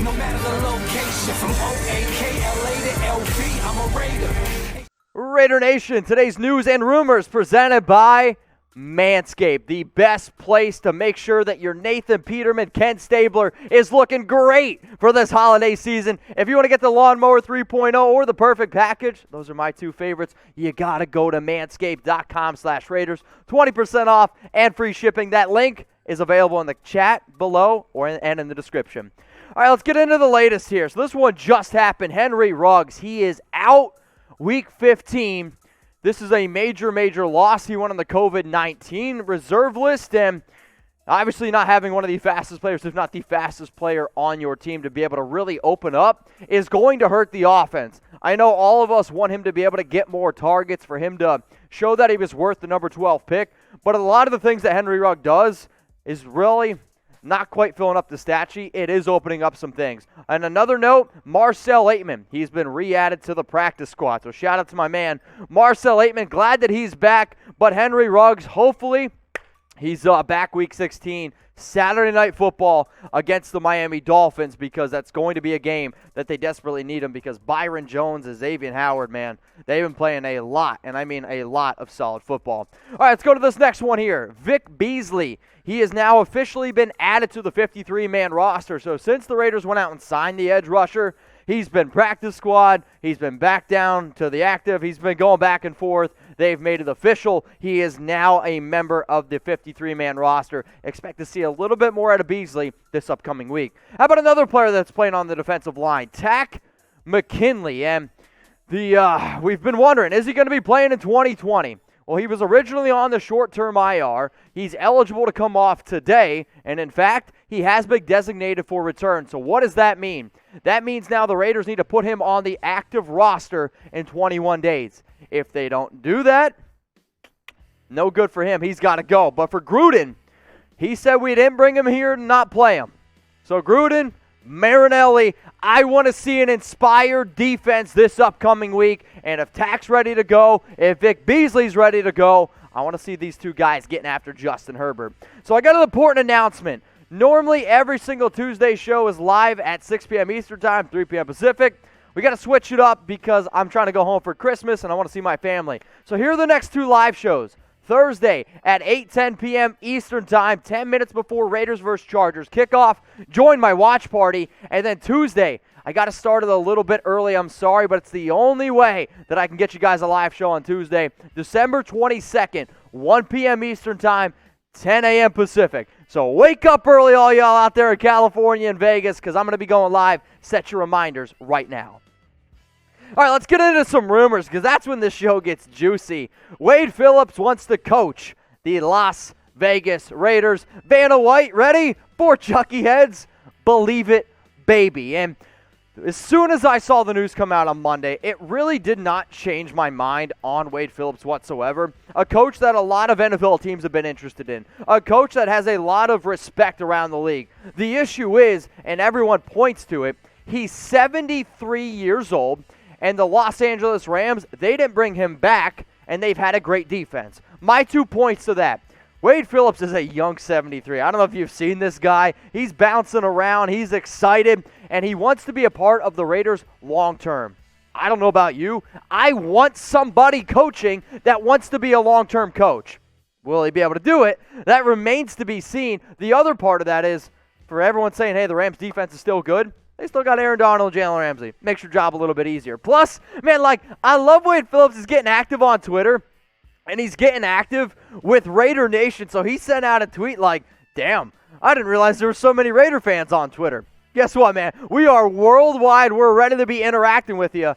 No matter the location, from O-A-K-L-A to L-V, I'm a Raider. Raider Nation, today's news and rumors presented by Manscaped, the best place to make sure that your Nathan Peterman, Ken Stabler is looking great for this holiday season. If you want to get the Lawnmower 3.0 or the perfect package, those are my two favorites, you got to go to manscaped.com/Raiders. 20% off and free shipping. That link is available in the chat below and in the description. All right, let's get into the latest here. So this one just happened. Henry Ruggs, he is out week 15. This is a major, major loss. He went on the COVID-19 reserve list, and obviously not having one of the fastest players, if not the fastest player on your team to be able to really open up is going to hurt the offense. I know all of us want him to be able to get more targets, for him to show that he was worth the number 12 pick, but a lot of the things that Henry Ruggs does is really not quite filling up the stat sheet. It is opening up some things. And another note, Marcell Ateman. He's been re-added to the practice squad. So shout out to my man, Marcell Ateman. Glad that he's back. But Henry Ruggs, hopefully, he's back week 16. Saturday Night Football against the Miami Dolphins, because that's going to be a game that they desperately need him, because Byron Jones and Xavier Howard, man, they've been playing a lot, and I mean a lot of solid football. All right, let's go to this next one here. Vic Beasley. He has now officially been added to the 53-man roster. So since the Raiders went out and signed the edge rusher, he's been practice squad. He's been back down to the active. He's been going back and forth. They've made it official. He is now a member of the 53-man roster. Expect to see a little bit more out of Beasley this upcoming week. How about another player that's playing on the defensive line? Takk McKinley. And we've been wondering, is he going to be playing in 2020? Well, he was originally on the short-term IR. He's eligible to come off today, and in fact, he has been designated for return. So what does that mean? That means now the Raiders need to put him on the active roster in 21 days. If they don't do that, no good for him. He's got to go. But for Gruden, he said we didn't bring him here to not play him. So Gruden, Marinelli, I want to see an inspired defense this upcoming week. And if Tack's ready to go, if Vic Beasley's ready to go, I want to see these two guys getting after Justin Herbert. So I got an important announcement. Normally, every single Tuesday show is live at 6 p.m. Eastern Time, 3 p.m. Pacific. We got to switch it up because I'm trying to go home for Christmas and I want to see my family. So here are the next two live shows. Thursday at 8:10 p.m. Eastern Time, 10 minutes before Raiders vs. Chargers kickoff. Join my watch party. And then Tuesday, I got to start it a little bit early. I'm sorry, but it's the only way that I can get you guys a live show on Tuesday, December 22nd, 1 p.m. Eastern Time, 10 a.m. Pacific. So wake up early, all y'all out there in California and Vegas, because I'm going to be going live. Set your reminders right now. All right, let's get into some rumors, because that's when this show gets juicy. Wade Phillips wants to coach the Las Vegas Raiders. Vanna White, ready for Chucky Heads? Believe it, baby. And as soon as I saw the news come out on Monday, it really did not change my mind on Wade Phillips whatsoever. A coach that a lot of NFL teams have been interested in. A coach that has a lot of respect around the league. The issue is, and everyone points to it, he's 73 years old. And the Los Angeles Rams, they didn't bring him back, and they've had a great defense. My 2 points to that. Wade Phillips is a young 73. I don't know if you've seen this guy. He's bouncing around. He's excited, and he wants to be a part of the Raiders long term. I don't know about you. I want somebody coaching that wants to be a long-term coach. Will he be able to do it? That remains to be seen. The other part of that is, for everyone saying, hey, the Rams defense is still good, they still got Aaron Donald, Jalen Ramsey. Makes your job a little bit easier. Plus, man, I love Wade Phillips is getting active on Twitter, and he's getting active with Raider Nation. So he sent out a tweet like, damn, I didn't realize there were so many Raider fans on Twitter. Guess what, man? We are worldwide. We're ready to be interacting with you.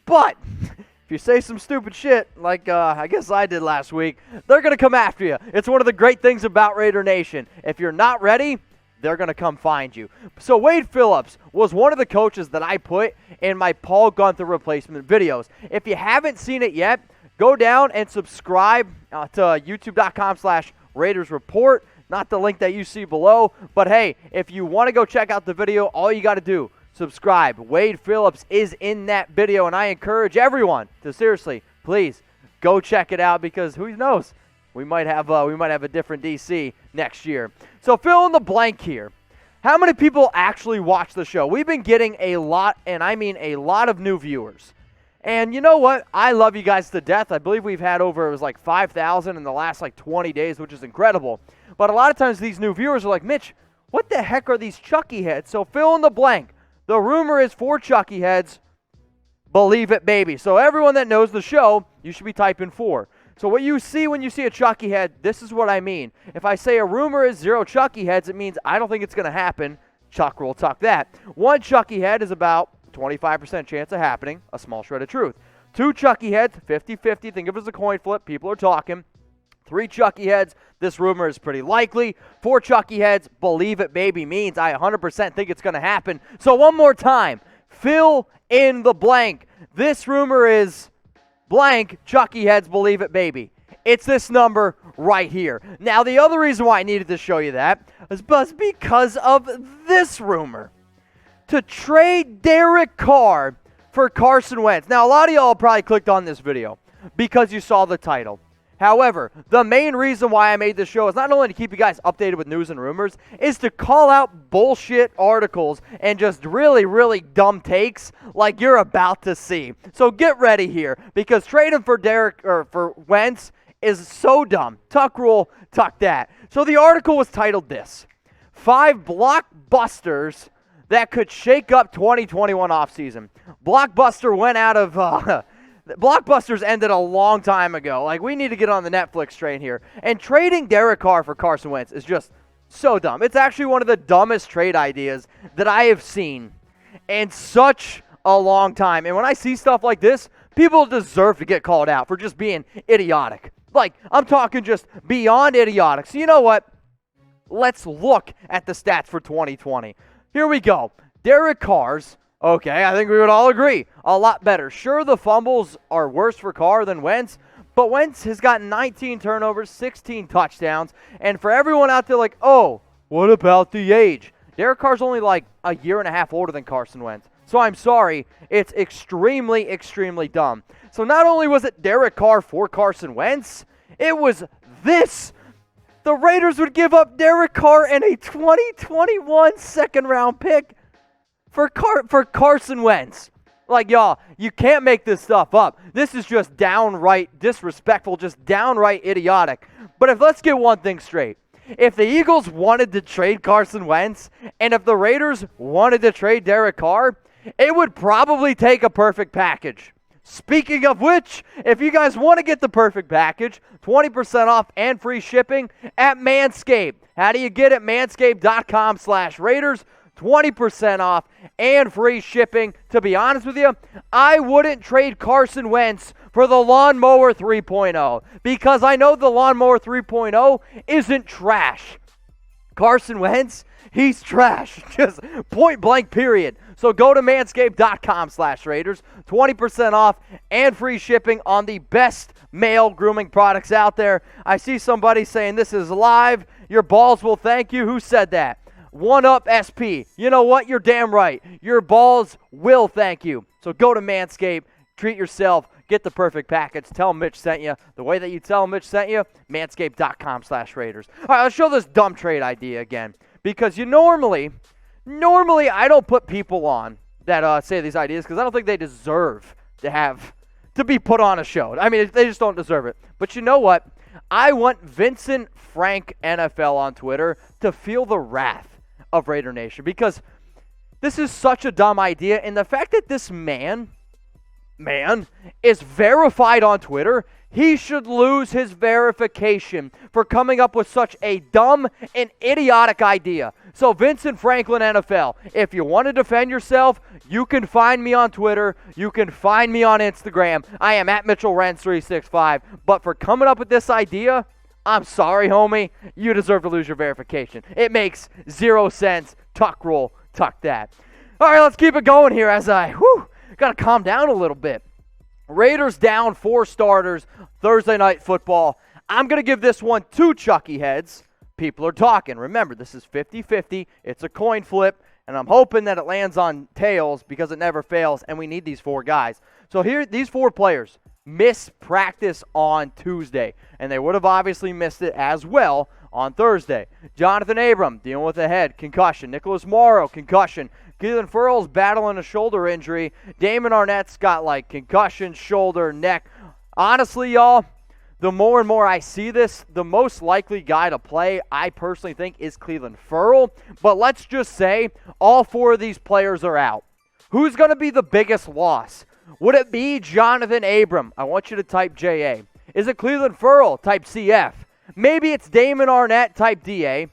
But if you say some stupid shit, like I guess I did last week, they're going to come after you. It's one of the great things about Raider Nation. If you're not ready, they're going to come find you. So Wade Phillips was one of the coaches that I put in my Paul Guenther replacement videos. If you haven't seen it yet, go down and subscribe to youtube.com/Raiders Report. Not the link that you see below. But hey, if you want to go check out the video, all you got to do, subscribe. Wade Phillips is in that video, and I encourage everyone to seriously, please, go check it out, because who knows? We might have a different DC next year. So fill in the blank here. how many people actually watch the show? We've been getting a lot, and I mean a lot of new viewers. And you know what? I love you guys to death. I believe we've had over, it was like 5,000 in the last like 20 days, which is incredible. But a lot of times these new viewers are like, Mitch, what the heck are these Chucky heads? So fill in the blank. The rumor is 4 Chucky heads. Believe it, baby. So everyone that knows the show, you should be typing 4. So what you see when you see a Chucky head, this is what I mean. If I say a rumor is 0 Chucky heads, it means I don't think it's going to happen. Chuck will tuck that. 1 Chucky head is about 25% chance of happening, a small shred of truth. 2 Chucky heads, 50-50, think of it as a coin flip, people are talking. 3 Chucky heads, this rumor is pretty likely. 4 Chucky heads, believe it baby, means I 100% think it's going to happen. So one more time, fill in the blank. This rumor is blank, Chucky heads, believe it baby. It's this number right here. Now the other reason why I needed to show you that is because of this rumor. To trade Derek Carr for Carson Wentz. Now, a lot of y'all probably clicked on this video because you saw the title. However, the main reason why I made this show is not only to keep you guys updated with news and rumors, is to call out bullshit articles and just really, really dumb takes like you're about to see. So get ready here, because trading for for Wentz is so dumb. Tuck rule, tuck that. So the article was titled this: 5 blockbusters that could shake up 2021 offseason. Blockbuster went out of... Blockbusters ended a long time ago. Like, we need to get on the Netflix train here. And trading Derek Carr for Carson Wentz is just so dumb. It's actually one of the dumbest trade ideas that I have seen in such a long time. And when I see stuff like this, people deserve to get called out for just being idiotic. Like, I'm talking just beyond idiotic. So you know what? Let's look at the stats for 2020. Here we go. Derek Carr's, okay, I think we would all agree, a lot better. Sure, the fumbles are worse for Carr than Wentz, but Wentz has got 19 turnovers, 16 touchdowns, and for everyone out there like, oh, what about the age? Derek Carr's only like a year and a half older than Carson Wentz. So I'm sorry, it's extremely, extremely dumb. So not only was it Derek Carr for Carson Wentz, it was this. The Raiders would give up Derek Carr and a 2021 second-round pick for Carson Wentz. Like, y'all, you can't make this stuff up. This is just downright disrespectful, just downright idiotic. But let's get one thing straight. If the Eagles wanted to trade Carson Wentz, and if the Raiders wanted to trade Derek Carr, it would probably take a perfect package. Speaking of which, if you guys want to get the perfect package, 20% off and free shipping at Manscaped. How do you get it? Manscaped.com/Raiders. 20% off and free shipping. To be honest with you, I wouldn't trade Carson Wentz for the Lawnmower 3.0 because I know the Lawnmower 3.0 isn't trash. Carson Wentz, he's trash. Just point blank, period. So go to manscaped.com/Raiders. 20% off and free shipping on the best male grooming products out there. I see somebody saying this is live. Your balls will thank you. Who said that? 1UP SP. You know what? You're damn right. Your balls will thank you. So go to Manscaped. Treat yourself. Get the perfect package. Tell them Mitch sent you. The way that you tell them Mitch sent you, manscaped.com/Raiders. All right, let's show this dumb trade idea again. Because normally I don't put people on that say these ideas because I don't think they deserve to be put on a show. I mean, they just don't deserve it. But you know what? I want Vincent Frank NFL on Twitter to feel the wrath of Raider Nation because this is such a dumb idea. And the fact that this man is verified on Twitter, he should lose his verification for coming up with such a dumb and idiotic idea. So Vincent Franklin NFL, if you want to defend yourself, you can find me on Twitter. You can find me on Instagram. I am at Mitchell Renz 365. But for coming up with this idea, I'm sorry, homie. You deserve to lose your verification. It makes 0 sense. Tuck roll, tuck that. All right, let's keep it going here as I got to calm down a little bit. Raiders down 4 starters, Thursday Night Football. I'm going to give this one 2 Chucky heads. People are talking. Remember, this is 50-50. It's a coin flip, and I'm hoping that it lands on tails because it never fails, and we need these 4 guys. So here, these 4 players missed practice on Tuesday, and they would have obviously missed it as well on Thursday. Johnathan Abram dealing with a head concussion. Nicholas Morrow, concussion. Clelin Ferrell's battling a shoulder injury. Damon Arnett's got like concussion, shoulder, neck. Honestly, y'all, the more and more I see this, the most likely guy to play, I personally think, is Clelin Ferrell. But let's just say all 4 of these players are out. Who's going to be the biggest loss? Would it be Johnathan Abram? I want you to type JA. Is it Clelin Ferrell? Type CF. Maybe it's Damon Arnett. Type DA.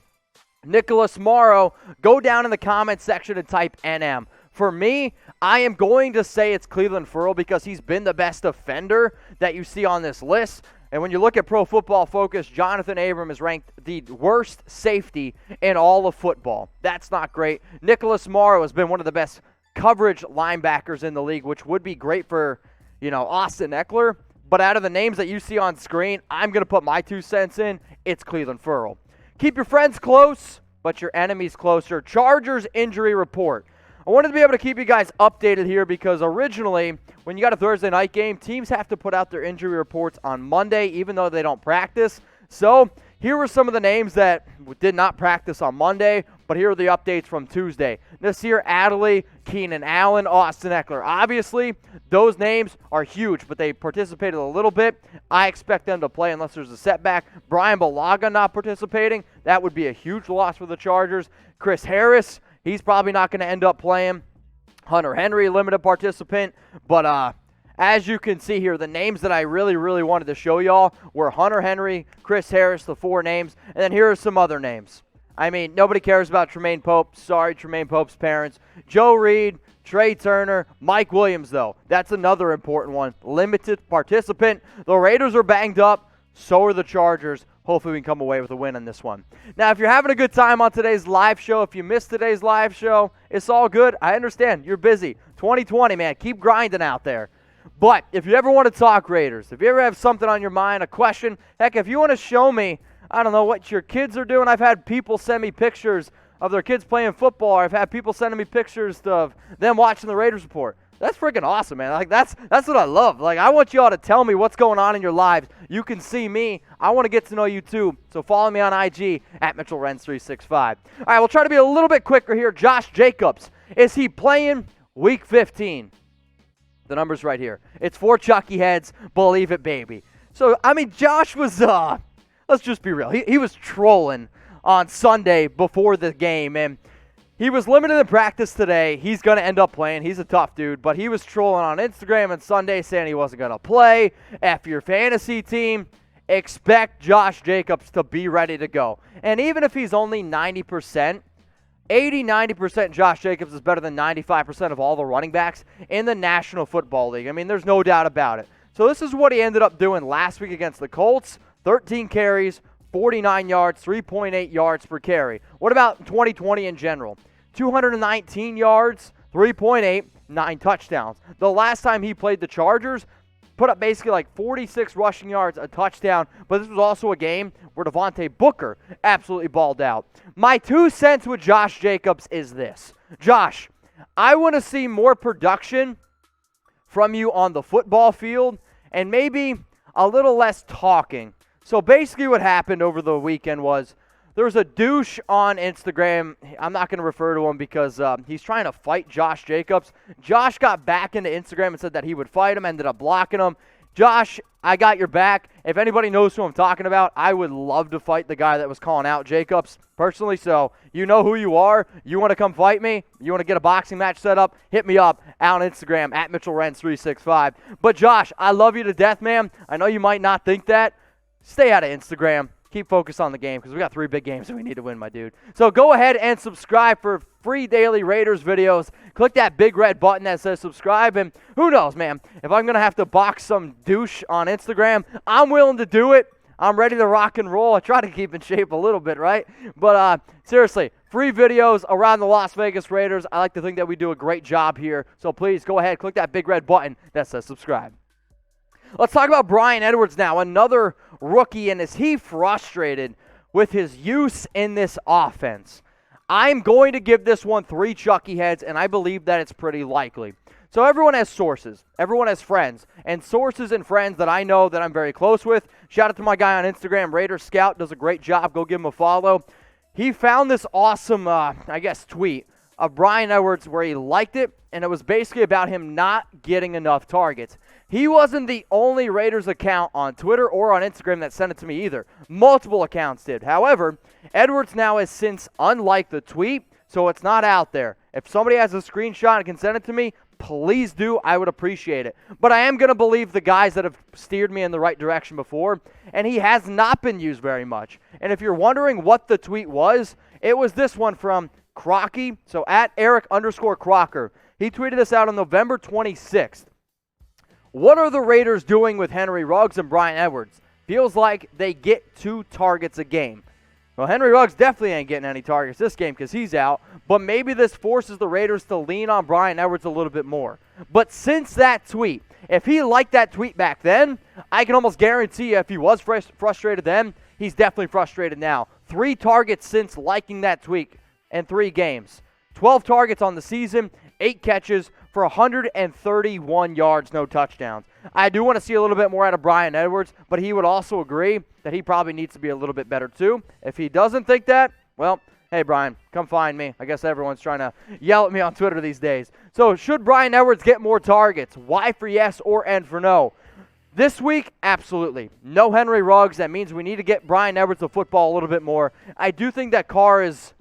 Nicholas Morrow, go down in the comments section and type NM. For me, I am going to say it's Clelin Ferrell because he's been the best defender that you see on this list. And when you look at Pro Football Focus, Johnathan Abram is ranked the worst safety in all of football. That's not great. Nicholas Morrow has been one of the best coverage linebackers in the league, which would be great for, Austin Eckler. But out of the names that you see on screen, I'm going to put my 2 cents in. It's Clelin Ferrell. Keep your friends close, but your enemies closer. Chargers injury report. I wanted to be able to keep you guys updated here because originally, when you got a Thursday night game, teams have to put out their injury reports on Monday, even though they don't practice. So here were some of the names that did not practice on Monday, but here are the updates from Tuesday. Nasir Adderley, Keenan Allen, Austin Eckler. Obviously, those names are huge, but they participated a little bit. I expect them to play unless there's a setback. Brian Bulaga not participating. That would be a huge loss for the Chargers. Chris Harris, he's probably not going to end up playing. Hunter Henry, limited participant. But as you can see here, the names that I really, really wanted to show y'all were Hunter Henry, Chris Harris, the 4 names. And then here are some other names. I mean, nobody cares about Tremaine Pope. Sorry, Tremaine Pope's parents. Joe Reed, Trey Turner, Mike Williams, though. That's another important one. Limited participant. The Raiders are banged up. So are the Chargers. Hopefully we can come away with a win on this one. Now, if you're having a good time on today's live show, if you missed today's live show, it's all good. I understand. You're busy. 2020, man. Keep grinding out there. But if you ever want to talk Raiders, if you ever have something on your mind, a question, heck, if you want to show me, I don't know, what your kids are doing. I've had people send me pictures of their kids playing football. Or I've had people sending me pictures of them watching the Raiders report. That's freaking awesome, man. Like that's what I love. Like I want you all to tell me what's going on in your lives. You can see me. I want to get to know you too. So follow me on IG at Mitchell Renz 365. All right, we'll try to be a little bit quicker here. Josh Jacobs, is he playing Week 15? The number's right here. It's 4 Chucky heads. Believe it, baby. So I mean, Josh was let's just be real. He was trolling on Sunday before the game, and he was limited in practice today. He's going to end up playing. He's a tough dude, but he was trolling on Instagram on Sunday saying he wasn't going to play. F your fantasy team. Expect Josh Jacobs to be ready to go. And even if he's only 90%, 80-90% Josh Jacobs is better than 95% of all the running backs in the National Football League. I mean, there's no doubt about it. So this is what he ended up doing last week against the Colts. 13 carries, 49 yards, 3.8 yards per carry. What about 2020 in general? 219 yards, 3.8, 9 touchdowns. The last time he played the Chargers, put up basically like 46 rushing yards, a touchdown, but this was also a game where Devontae Booker absolutely balled out. My 2 cents with Josh Jacobs is this. Josh, I want to see more production from you on the football field and maybe a little less talking. So basically what happened over the weekend was there was a douche on Instagram. I'm not going to refer to him because he's trying to fight Josh Jacobs. Josh got back into Instagram and said that he would fight him, ended up blocking him. Josh, I got your back. If anybody knows who I'm talking about, I would love to fight the guy that was calling out Jacobs personally. So you know who you are. You want to come fight me? You want to get a boxing match set up? Hit me up out on Instagram at Mitchell Renz 365. But Josh, I love you to death, man. I know you might not think that. Stay out of Instagram. Keep focused on the game because we got 3 big games that we need to win, my dude. So go ahead and subscribe for free daily Raiders videos. Click that big red button that says subscribe. And who knows, man, if I'm going to have to box some douche on Instagram, I'm willing to do it. I'm ready to rock and roll. I try to keep in shape a little bit, right? But seriously, free videos around the Las Vegas Raiders. I like to think that we do a great job here. So please go ahead, click that big red button that says subscribe. Let's talk about Bryan Edwards now, another rookie, and is he frustrated with his use in this offense? I'm going to give this one 3 Chucky heads, and I believe that it's pretty likely. So everyone has sources. Everyone has friends. And sources and friends that I know that I'm very close with. Shout out to my guy on Instagram, Raider Scout. Does a great job. Go give him a follow. He found this awesome, tweet of Bryan Edwards where he liked it, and it was basically about him not getting enough targets. He wasn't the only Raiders account on Twitter or on Instagram that sent it to me either. Multiple accounts did. However, Edwards now has since unliked the tweet, so it's not out there. If somebody has a screenshot and can send it to me, please do. I would appreciate it. But I am going to believe the guys that have steered me in the right direction before, and he has not been used very much. And if you're wondering what the tweet was, it was this one from Crocky, so at Eric_Crocker. He tweeted this out on November 26th. What are the Raiders doing with Henry Ruggs and Bryan Edwards? Feels like they get 2 targets a game. Well, Henry Ruggs definitely ain't getting any targets this game because he's out, but maybe this forces the Raiders to lean on Bryan Edwards a little bit more. But since that tweet, if he liked that tweet back then, I can almost guarantee you if he was frustrated then, he's definitely frustrated now. 3 targets since liking that tweet in 3 games. 12 targets on the season, 8 catches for 131 yards, no touchdowns. I do want to see a little bit more out of Bryan Edwards, but he would also agree that he probably needs to be a little bit better too. If he doesn't think that, well, hey, Bryan, come find me. I guess everyone's trying to yell at me on Twitter these days. So should Bryan Edwards get more targets? Y for yes or N for no? This week, absolutely. No Henry Ruggs. That means we need to get Bryan Edwards the football a little bit more. I do think that Carr is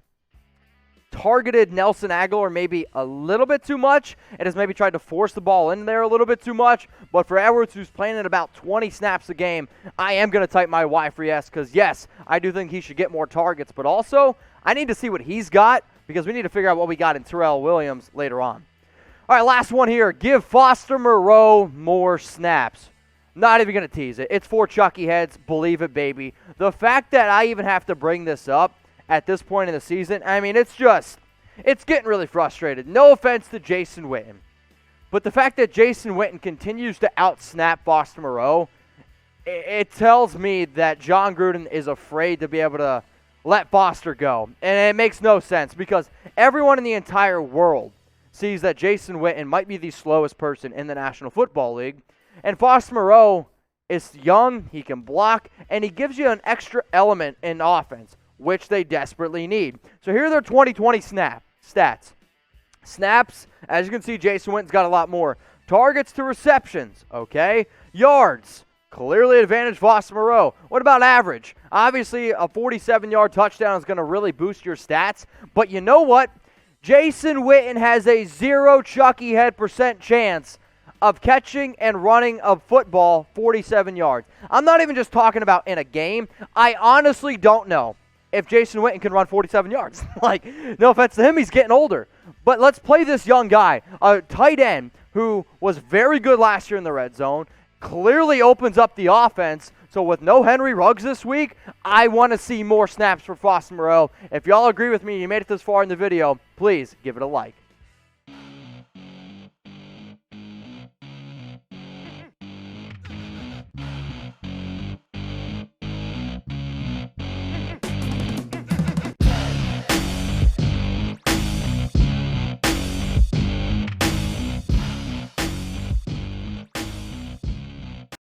targeted Nelson Agholor maybe a little bit too much and has maybe tried to force the ball in there a little bit too much. But for Edwards, who's playing at about 20 snaps a game, I am going to type my Y for yes because, yes, I do think he should get more targets. But also, I need to see what he's got because we need to figure out what we got in Terrell Williams later on. All right, last one here. Give Foster Moreau more snaps. Not even going to tease it. It's for Chucky heads. Believe it, baby. The fact that I even have to bring this up at this point in the season, I mean, it's getting really frustrated. No offense to Jason Witten. But the fact that Jason Witten continues to out-snap Foster Moreau, it tells me that John Gruden is afraid to be able to let Foster go. And it makes no sense because everyone in the entire world sees that Jason Witten might be the slowest person in the National Football League. And Foster Moreau is young, he can block, and he gives you an extra element in offense, which they desperately need. So here are their 2020 stats. Snaps, as you can see, Jason Witten's got a lot more. Targets to receptions, okay? Yards, clearly advantage Foster Moreau. What about average? Obviously, a 47-yard touchdown is going to really boost your stats. But you know what? Jason Witten has a 0 Chucky head % chance of catching and running a football 47 yards. I'm not even just talking about in a game. I honestly don't know if Jason Witten can run 47 yards. Like, no offense to him, he's getting older. But let's play this young guy, a tight end who was very good last year in the red zone, clearly opens up the offense. So with no Henry Ruggs this week, I want to see more snaps for Foster Moreau. If y'all agree with me, you made it this far in the video, please give it a like.